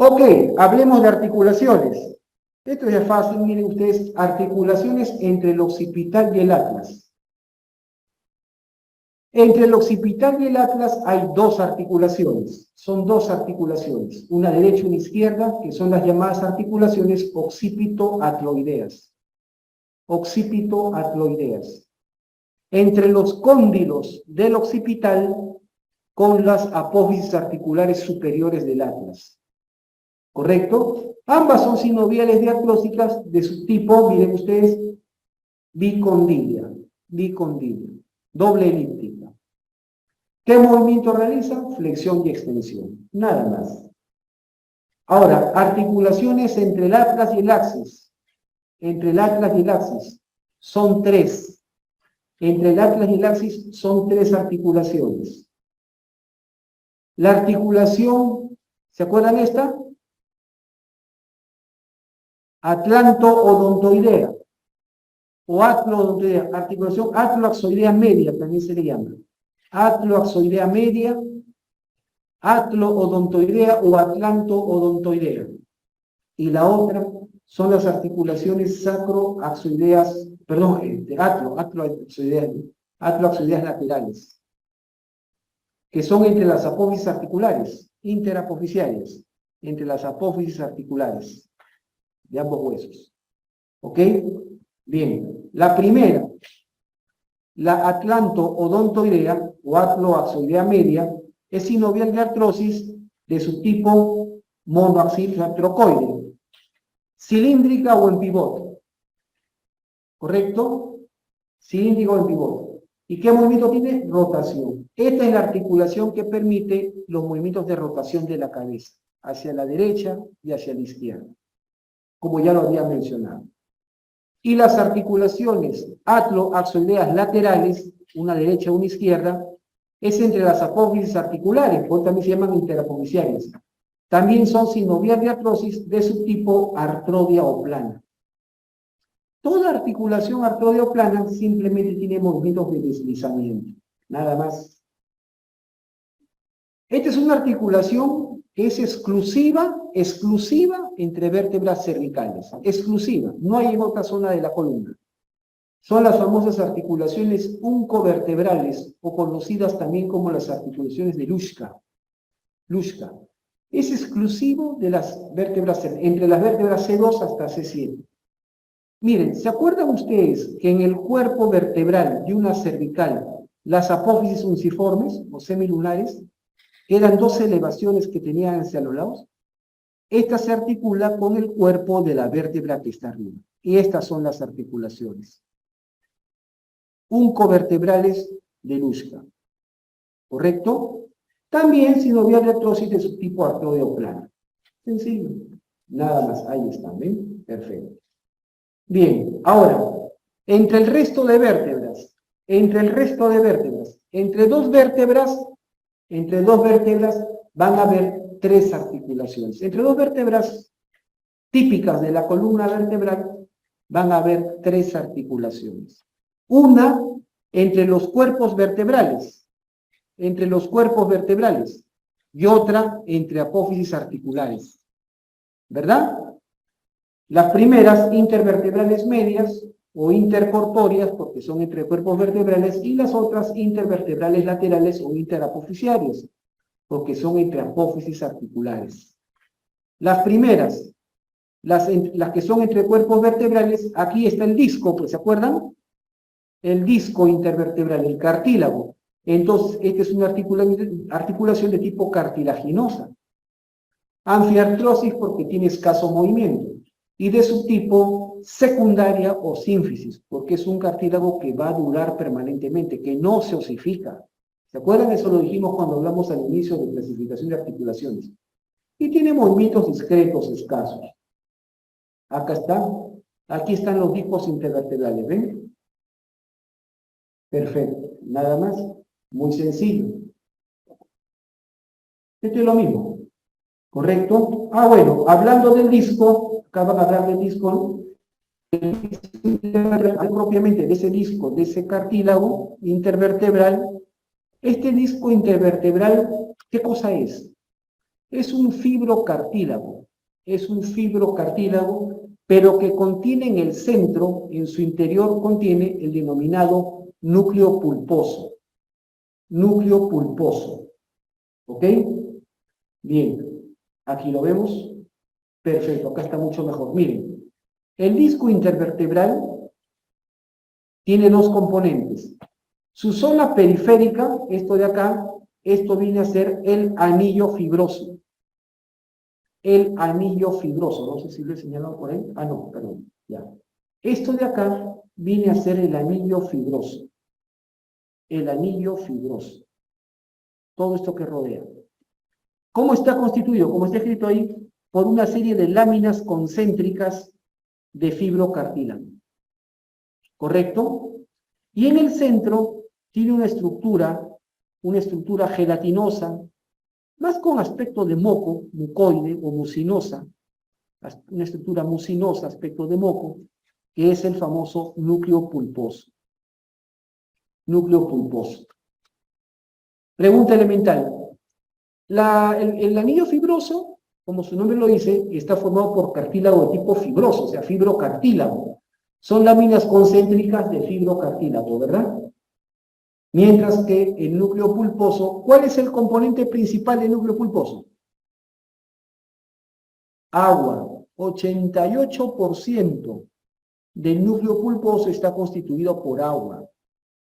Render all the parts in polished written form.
Ok, hablemos de articulaciones. Esto ya es fácil, miren ustedes, articulaciones entre el occipital y el atlas. Entre el occipital y el atlas hay dos articulaciones, son dos articulaciones, una derecha y una izquierda, que son las llamadas articulaciones occipito-atloideas. Occipito-atloideas. Entre los cóndilos del occipital con las apófisis articulares superiores del atlas. ¿Correcto? Ambas son sinoviales diaclósicas de su tipo, miren ustedes, bicondilia, doble elíptica. ¿Qué movimiento realizan? Flexión y extensión, nada más. Ahora, articulaciones entre el atlas y el axis. Entre el atlas y el axis son tres. Entre el atlas y el axis son tres articulaciones. La articulación, ¿se acuerdan esta? Atlanto-odontoidea o atlo-odontoidea, articulación atlo-axoidea media también se le llama. Atlo-axoidea media, atlo-odontoidea o atlanto-odontoidea. Y la otra son las articulaciones sacro-axoideas, perdón, atlo-axoideas laterales, que son entre las apófisis articulares, interapofisiales, entre las apófisis articulares de ambos huesos. ¿Ok? Bien, la primera, la atlanto-odontoidea o atlo-axoidea media, es sinovial de artrosis de su tipo monoaxial trocoide, cilíndrica o en pivote. ¿Correcto? Cilíndrica o en pivote. ¿Y qué movimiento tiene? Rotación. Esta es la articulación que permite los movimientos de rotación de la cabeza, hacia la derecha y hacia la izquierda, como ya lo había mencionado. Y las articulaciones atlo-axoideas laterales, una derecha y una izquierda, es entre las apófisis articulares, por también se llaman interapofisiales. También son sinovial de artrosis de subtipo artrodia o plana. Toda articulación artrodia o plana simplemente tiene movimientos de deslizamiento, nada más. Esta es una articulación que es exclusiva entre vértebras cervicales, exclusiva, no hay en otra zona de la columna. Son las famosas articulaciones uncovertebrales, o conocidas también como las articulaciones de Luschka. Luschka. Es exclusivo de las vértebras, entre las vértebras C2 hasta C7. Miren, ¿se acuerdan ustedes que en el cuerpo vertebral de una cervical, las apófisis unciformes o semilunares, que eran dos elevaciones que tenían hacia los lados? Esta se articula con el cuerpo de la vértebra que está arriba. Y estas son las articulaciones uncovertebrales de Luschka. ¿Correcto? También sinovial de artrosis de su tipo artroideo plano. Sencillo. Nada más. Ahí están, ¿ven? Perfecto. Bien, ahora, entre el resto de vértebras, entre dos vértebras van a haber tres articulaciones. Entre dos vértebras típicas de la columna vertebral van a haber tres articulaciones. Una entre los cuerpos vertebrales, y otra entre apófisis articulares, ¿verdad? Las primeras intervertebrales medias o intercorpóreas, porque son entre cuerpos vertebrales, y las otras intervertebrales laterales o interapofisiarias, porque son entre apófisis articulares. Las primeras, las que son entre cuerpos vertebrales, aquí está el disco, pues, ¿se acuerdan? El disco intervertebral, el cartílago. Entonces, esta es una articulación de tipo cartilaginosa. Anfiartrosis porque tiene escaso movimiento. Y de subtipo secundaria o sínfisis, porque es un cartílago que va a durar permanentemente, que no se osifica. ¿Se acuerdan? Eso lo dijimos cuando hablamos al inicio de clasificación de articulaciones. Y tiene movimientos discretos, escasos. Acá está. Aquí están los discos intervertebrales, ¿ven? Perfecto. Nada más. Muy sencillo. Esto es lo mismo. ¿Correcto? Ah, bueno, hablando del disco, acaban de hablar del disco, propiamente de ese disco, de ese cartílago intervertebral. Este disco intervertebral, ¿qué cosa es? Es un fibrocartílago. Es un fibrocartílago, pero que contiene en el centro, en su interior, contiene el denominado núcleo pulposo. Núcleo pulposo. ¿Ok? Bien. Aquí lo vemos. Perfecto. Acá está mucho mejor. Miren. El disco intervertebral tiene dos componentes. Su zona periférica, esto de acá, esto viene a ser el anillo fibroso. El anillo fibroso. No sé si lo he señalado por ahí. Ah, no, perdón. Ya. Esto de acá viene a ser el anillo fibroso. El anillo fibroso. Todo esto que rodea. ¿Cómo está constituido? Como está escrito ahí, por una serie de láminas concéntricas de fibrocartílago. ¿Correcto? Y en el centro tiene una estructura gelatinosa, más con aspecto de moco, mucoide o mucinosa, una estructura mucinosa, aspecto de moco, que es el famoso núcleo pulposo. Núcleo pulposo. Pregunta elemental. El anillo fibroso, como su nombre lo dice, está formado por cartílago de tipo fibroso, o sea, fibrocartílago. Son láminas concéntricas de fibrocartílago, ¿verdad? Mientras que el núcleo pulposo, ¿cuál es el componente principal del núcleo pulposo? Agua. 88% del núcleo pulposo está constituido por agua.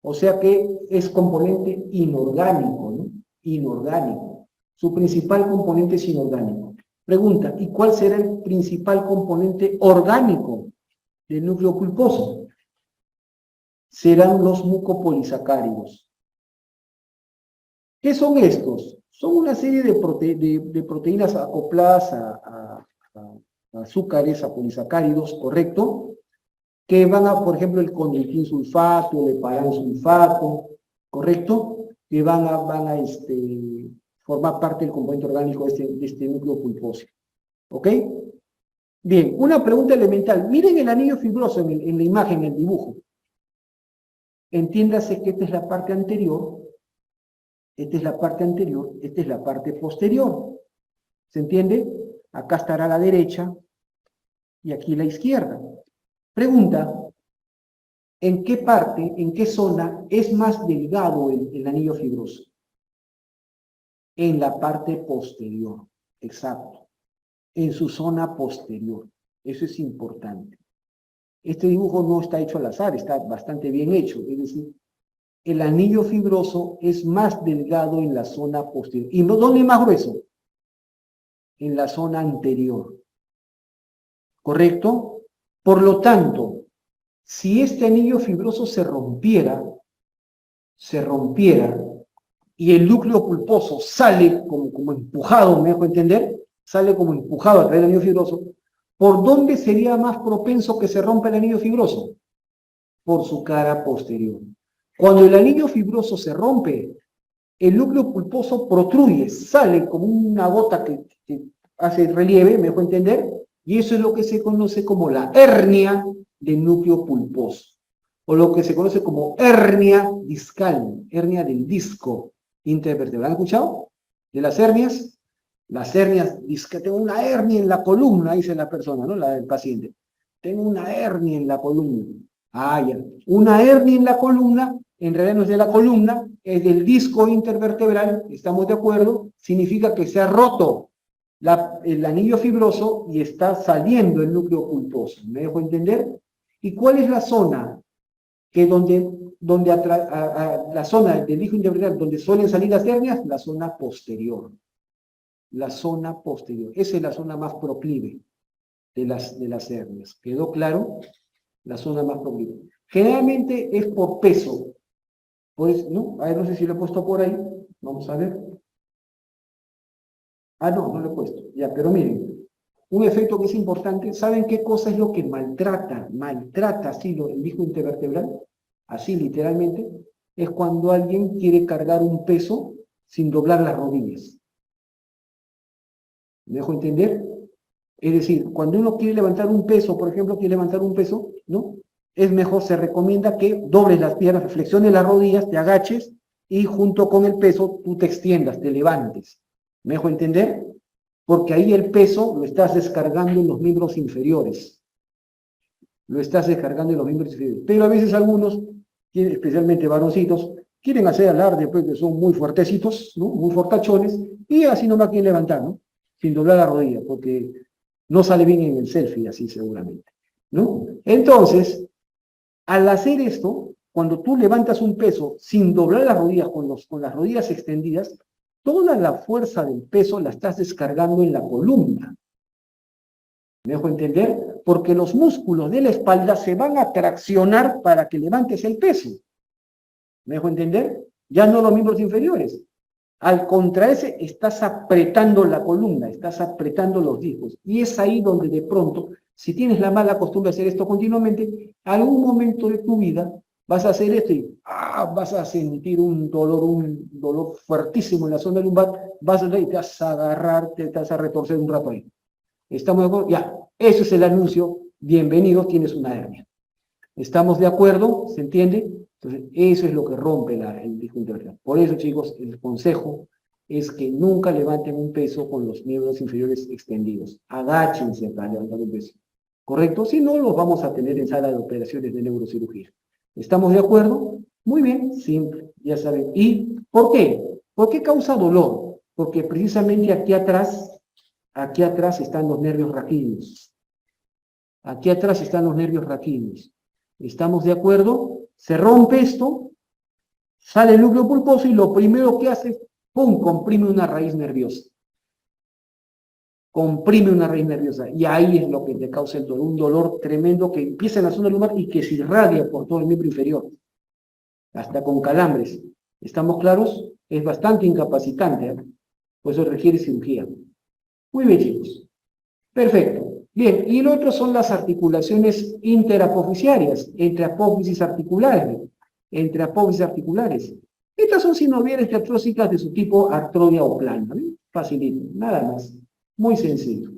O sea que es componente inorgánico, ¿no? Inorgánico. Su principal componente es inorgánico. Pregunta, ¿y cuál será el principal componente orgánico del núcleo pulposo? Serán los mucopolisacáridos. ¿Qué son estos? Son una serie de proteínas acopladas a azúcares, a polisacáridos, ¿correcto? Que van a, por ejemplo, el condroitin sulfato, el heparan sulfato, ¿correcto? Que van a formar parte del componente orgánico de este núcleo pulposo. ¿Ok? Bien, una pregunta elemental. Miren el anillo fibroso en la imagen, en el dibujo. Entiéndase que esta es la parte anterior, esta es la parte anterior, esta es la parte posterior. ¿Se entiende? Acá estará la derecha y aquí la izquierda. Pregunta, ¿en qué parte, en qué zona es más delgado el anillo fibroso? En la parte posterior, exacto. En su zona posterior. Eso es importante. Este dibujo no está hecho al azar, está bastante bien hecho. Es decir, el anillo fibroso es más delgado en la zona posterior. ¿Y dónde es más grueso? En la zona anterior. ¿Correcto? Por lo tanto, si este anillo fibroso se rompiera, y el núcleo pulposo sale como empujado, ¿me dejo entender? Sale como empujado a través del anillo fibroso. ¿Por dónde sería más propenso que se rompa el anillo fibroso? Por su cara posterior. Cuando el anillo fibroso se rompe, el núcleo pulposo protruye, sale como una gota que hace relieve, ¿me dejo entender? Y eso es lo que se conoce como la hernia del núcleo pulposo, o lo que se conoce como hernia discal, hernia del disco intervertebral. ¿Han escuchado? De las hernias. Las hernias, tengo una hernia en la columna, dice la persona, ¿no? El paciente. Tengo una hernia en la columna. Ah, ya. Una hernia en la columna, en realidad no es de la columna, es del disco intervertebral, estamos de acuerdo, significa que se ha roto el anillo fibroso y está saliendo el núcleo pulposo. ¿Me dejo entender? ¿Y cuál es la zona la zona del disco intervertebral donde suelen salir las hernias? La zona posterior. La zona posterior. Esa es la zona más proclive de las hernias. ¿Quedó claro? La zona más proclive. Generalmente es por peso. Pues, ¿no? A ver, no sé si lo he puesto por ahí. Vamos a ver. Ah, no, no lo he puesto. Ya, pero miren. Un efecto que es importante. ¿Saben qué cosa es lo que maltrata? Maltrata así el disco intervertebral. Así literalmente. Es cuando alguien quiere cargar un peso sin doblar las rodillas. ¿Me dejo entender? Es decir, cuando uno quiere levantar un peso, por ejemplo, quiere levantar un peso, ¿no? Es mejor, se recomienda que dobles las piernas, flexiones las rodillas, te agaches y junto con el peso tú te extiendas, te levantes. ¿Me dejo entender? porque ahí el peso lo estás descargando en los miembros inferiores. Lo estás descargando en los miembros inferiores. Pero a veces algunos, especialmente varoncitos, quieren hacer alarde, pues, que son muy fuertecitos, ¿no? Muy fortachones, y así nomás quieren levantar, ¿no? Sin doblar la rodilla, porque no sale bien en el selfie, así seguramente, ¿no? Entonces, al hacer esto, cuando tú levantas un peso sin doblar las rodillas, con las rodillas extendidas, toda la fuerza del peso la estás descargando en la columna. ¿Me dejo entender? Porque los músculos de la espalda se van a traccionar para que levantes el peso. ¿Me dejo entender? Ya no los miembros inferiores. Al contraerse, estás apretando la columna, estás apretando los discos. Y es ahí donde de pronto, si tienes la mala costumbre de hacer esto continuamente, algún momento de tu vida vas a hacer esto y vas a sentir un dolor fuertísimo en la zona lumbar, vas a ver y te vas a agarrar, te vas a retorcer un rato ahí. ¿Estamos de acuerdo? Ya, eso es el anuncio. Bienvenido, tienes una hernia. ¿Estamos de acuerdo? ¿Se entiende? Entonces, eso es lo que rompe el disco intervertebral. Por eso, chicos, el consejo es que nunca levanten un peso con los miembros inferiores extendidos. Agáchense para levantar un peso. ¿Correcto? Si no, los vamos a tener en sala de operaciones de neurocirugía. ¿Estamos de acuerdo? Muy bien, simple, ya saben. ¿Y por qué? ¿Por qué causa dolor? Porque precisamente aquí atrás están los nervios raquídeos. Aquí atrás están los nervios raquídeos. ¿Estamos de acuerdo? Se rompe esto, sale el núcleo pulposo y lo primero que hace es, ¡pum!, comprime una raíz nerviosa. Comprime una raíz nerviosa. Y ahí es lo que te causa el dolor, un dolor tremendo que empieza en la zona lumbar y que se irradia por todo el miembro inferior, hasta con calambres. ¿Estamos claros? Es bastante incapacitante, ¿eh? Por eso requiere cirugía. Muy bien, chicos. Perfecto. Bien, y lo otro son las articulaciones interapofisiarias, entre apófisis articulares, Estas son sinoviales artrósicas de su tipo artrodia o plana, ¿eh? Facilito, nada más, muy sencillo.